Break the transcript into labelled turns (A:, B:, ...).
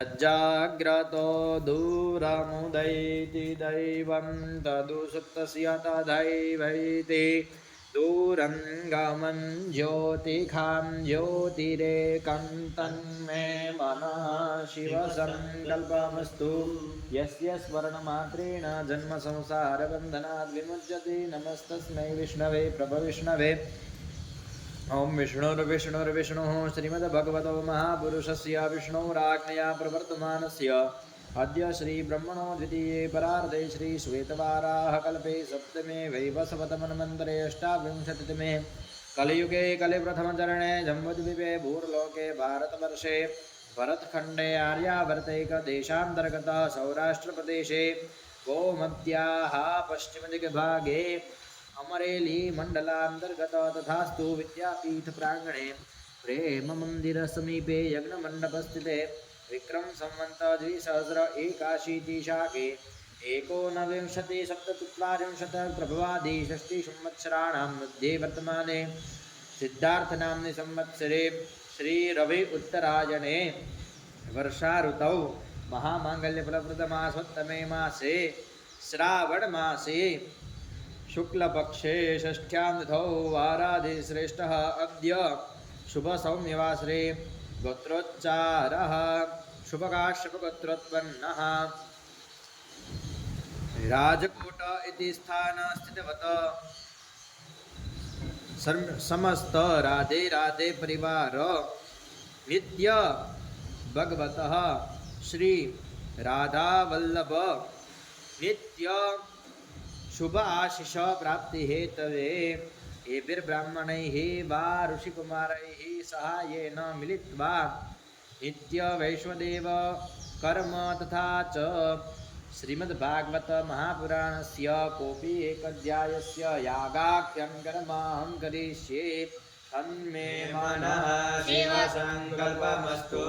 A: जाग्रतो दूरमुदैति दैवं तदुसुप्तस्य तदैवैति दूरङ्गमं ज्योतिखां ज्योतिरेकं तन्मे मनः शिवसङ्कल्पमस्तु यस्य स्वर्णमात्रेण जन्मसंसारबन्धनात् विमुच्यते। नमस्तस्मै विष्णवे प्रभविष्णवे। ओम विष्णुर्विष्णुर्विष्णुः श्रीमद्भगवतो महापुरुषस्य विष्णोराज्ञया प्रवर्तमानस्य अद्य श्रीब्रह्मणो द्वितीये परार्धे श्रीश्वेतवाराहकल्पे सप्तमे वैवस्वतमन्वन्तरे अष्टाविंशतितमे कलियुगे कलिप्रथमचरणे जम्बुद्वीपे भूर्लोके भारतवर्षे भरतखण्डे आर्यावर्तैकदेशान्तर्गतः सौराष्ट्रप्रदेशे गोमत्याः पश्चिमदिग्भागे अमरेली मंडलांतर्गत तथास्तु विद्यापीठ प्रांगणे प्रेम मंदिर समीपे यज्ञ मंडप स्थिते विक्रम संवत 2081 शाके 1970 प्रभवादि षष्टि संवत्सराणां मध्ये वर्तमाने सिद्धार्थनाम्नि संवत्सरे श्री रवि उत्तरायणे वर्षा ऋतौ महामांगल्यफलप्रदमासोत्तमे मासे श्रावण मासे शुक्लपक्षे षष्ठ्यां वाराधिश्रेष्ठः अद्य शुभसौम्यवासरे गोत्रोच्चारः शुभकाश्यपगोत्रोत्पन्नः राजकोट इति स्थानस्थितवतः समस्त राधे राधे परिवार नित्य भगवतः श्री राधा वल्लभ नित्य शुभ आशिष प्राप्ति हेतवे एभिर्ब्राह्मणैः वा ऋषिकुमारैः सहायेन मिलित्वा नित्य वैश्वदेव कर्म तथा च श्रीमद्भागवत महापुराणस्य कोऽपि एकाध्यायस्य यागाख्यं कर्महं करिष्ये तन्मे मनः शिवसङ्कल्पमस्तु।